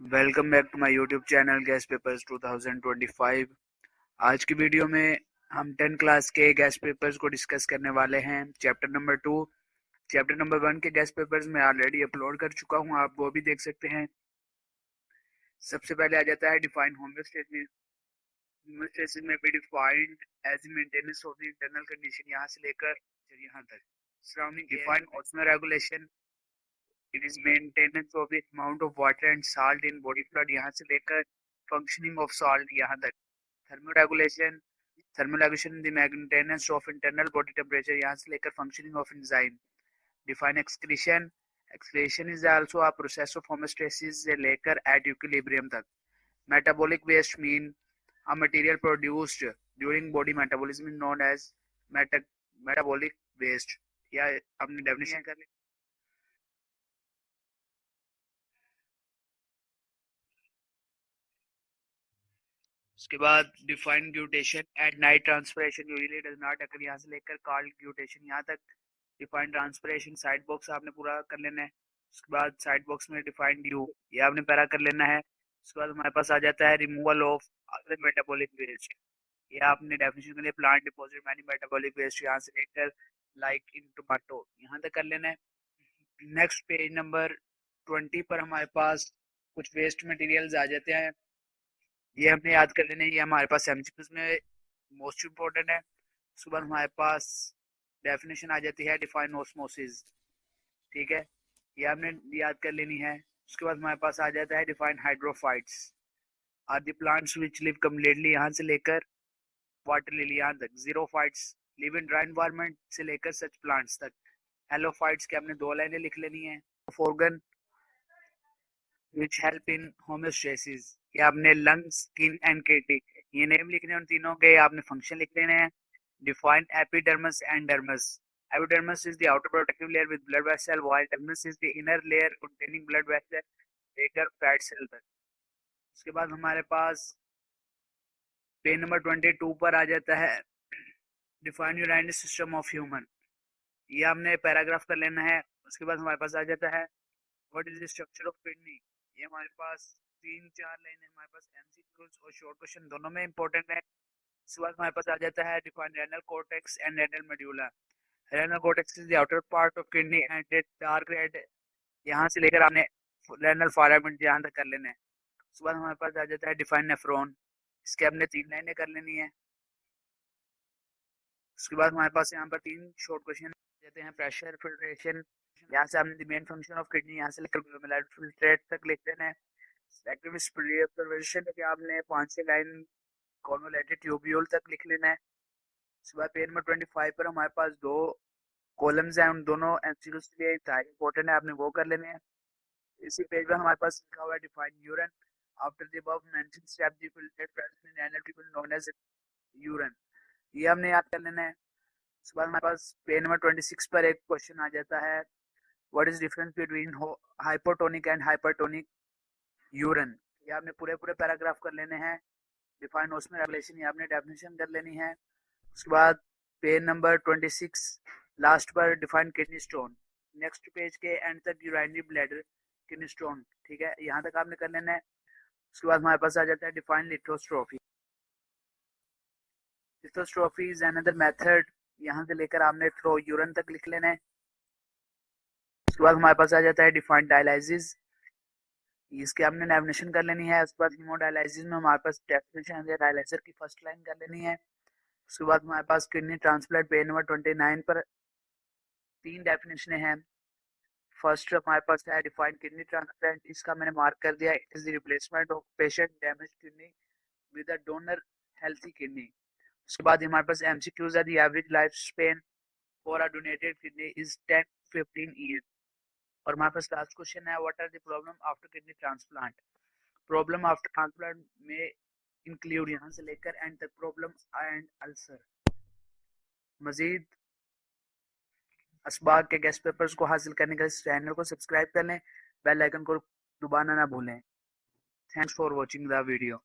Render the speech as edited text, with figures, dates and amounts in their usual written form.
Welcome back to my YouTube channel guess papers 2025। आज की video में हम 10 क्लास के गैस पेपर्स को डिस्कस करने वाले हैं। चैप्टर नंबर 2, चैप्टर नंबर 1 के गैस पेपर्स मैं ऑलरेडी अपलोड कर चुका हूं, आप वो भी देख सकते हैं। सबसे पहले आ जाता है डिफाइन होमोस्टेसिस। होमोस्टेसिस में भी defined as maintenance of the internal condition, यहाँ से लेकर यहाँ तक। Surrounding define osmoregulation, it is maintenance of the amount of water and salt in body fluid, यहाँ से लेकर फंक्शनिंग ऑफ साल्ट यहाँ तक। Thermoregulation, thermoregulation the maintenance of internal body temperature, यहाँ से लेकर functioning of enzyme. Define excretion, excretion is also a process of homeostasis से लेकर एट इक्विलिब्रियम तक। Metabolic waste mean a material produced during body metabolism is known as metabolic waste। या अपनी definition कर ले। उसके बाद define guttation at night transpiration usually does not occur, यहाँ से लेकर कॉल्ड ग्यूटेशन यहाँ तक। डिफाइन ट्रांसपिरेशन साइड बॉक्स आपने पूरा कर लेना है। उसके बाद साइड बॉक्स में डिफाइन ड्यू ये आपने पैरा कर लेना है। उसके बाद हमारे पास आ जाता है removal of other metabolic waste, ये आपने डेफिनेशन के लिए plant deposit many metabolic waste यहाँ से लेकर लाइक इन टोमेटो यहाँ तक कर लेना है। नेक्स्ट पेज नंबर 20 पर हमारे पास कुछ वेस्ट मटेरियल्स आ जाते हैं, ये हमने याद कर लेने, ये हमारे पास एमसीक्यूज में मोस्ट इम्पोर्टेंट है। उसके बाद हमारे पास डेफिनेशन आ जाती है डिफाइन ऑस्मोसिस, ठीक है, ये आपने याद कर लेनी है। उसके बाद हमारे पास आ जाता है define hydrophytes are the plants which live completely, यहाँ से लेकर वाटर लिली यहाँ तक। Xerophytes live in dry environment से लेकर सच प्लांट्स तक। हेलोफाइट्स के हमने 2 लाइनें लिख लेनी है। Organ which help in homeostasis, ये आपने लंग्स, स्किन एंड किडनी, ये नेम लिखने हैं उन तीनों के, आपने फंक्शन लिख लेने हैं। Define epidermis and dermis. Epidermis is the outer protective layer with blood vessel, while dermis is the inner layer containing blood vessel लेकर फैट सेल तक। उसके बाद हमारे पास पेज नंबर 22 पर आ जाता है define urinary system of human, ये हमने पैराग्राफ कर लेना है। उसके बाद हमारे पास आ जाता है what is the structure of kidney, ये हमारे पास 3-4 लाइन है। हमारे पास एमसीक्यूज और शॉर्ट क्वेश्चन दोनों में इंपॉर्टेंट है। इसके बाद हमारे पास आ जाता है define renal cortex and renal medulla. Renal cortex is the outer part of kidney and it dark red, यहाँ से लेकर आपने रेनल फॉरामेंट यहाँ तक कर लेना है। उसके बाद हमारे पास आ जाता है डिफाइन नेफ्रॉन, इसके हमने 3 लाइनें कर लेनी है। उसके बाद हमारे पास यहाँ पर 3 शॉर्ट क्वेश्चन देते हैं। प्रेशर फिल्ट्रेशन, यहाँ से आपने मेन फंक्शन ऑफ किडनी यहाँ से लेकर ग्लोमेरुलर फिल्ट्रेट तक लिख देना है। एक्टिव स्प्रे ऑब्जर्वेशन के आपने 5 लाइन कॉन्वोलेटेड ट्यूब्यूल तक लिख लेना है। उसके बाद पेज नंबर 25 पर हमारे पास 2 कॉलम्स हैं, उन दोनों एमसीक्यूज के लिए इंपॉर्टेंट है, आपने वो कर लेने हैं। इसी पेज पर हमारे पास लिखा हुआ है define urine after the above mentioned step the filtrate present in renal tubule known as urine, ये हमने याद कर लेना है। उसके बाद हमारे पास पेज नंबर 26 पर एक क्वेश्चन आ जाता है what is difference between hypotonic and hypertonic urine, ये आपने पूरे पूरे पैराग्राफ कर लेने हैं। डिफाइन ऑस्मो रेगुलेशन, ये आपने डेफिनेशन कर लेनी है। उसके बाद पेज नंबर 26 लास्ट पर define kidney stone, next page के एंड तक यूरिनरी ब्लैडर किडनी स्टोन, ठीक है, यहाँ तक आपने कर लेना है। उसके बाद हमारे पास आ जाता है डिफाइन लिथोस्ट्रोफी। लिथोस्ट्रोफी इज अनदर मेथड, यहाँ से लेकर आपने थ्रो यूरिन तक लिख लेना है। उसके बाद हमारे पास आ जाता है डिफाइंड डायलिसिस, इसके हमने डेफिनेशन कर लेनी है। उसके बाद हीमोडायलिसिस में हमारे पास डेफिनेशन है, डायलिसिस की फर्स्ट लाइन कर लेनी है। उसके बाद हमारे पास किडनी ट्रांसप्लांट पेज नंबर 29 पर 3 डेफिनेशन हैं। फर्स्ट हमारे पास है डिफाइंड किडनी ट्रांसप्लांट, इसका मैंने मार्क कर दिया, it is the replacement of patient damage kidney with a donor healthy kidney. उसके बाद हमारे पास एमसीक्यूज है, the average life span for a donated kidney is 10-15 year. और हमारे पास लास्ट क्वेश्चन है what are the problem after kidney transplant. Problem after transplant में इंक्लूड यहाँ से लेकर एंड तक problem and ulcer. Majid Asbag के गेस्ट पेपर्स को हासिल करने के लिए चैनल को सब्सक्राइब कर लें, बेल आइकन को दबाना ना भूलें। Thanks for watching the video.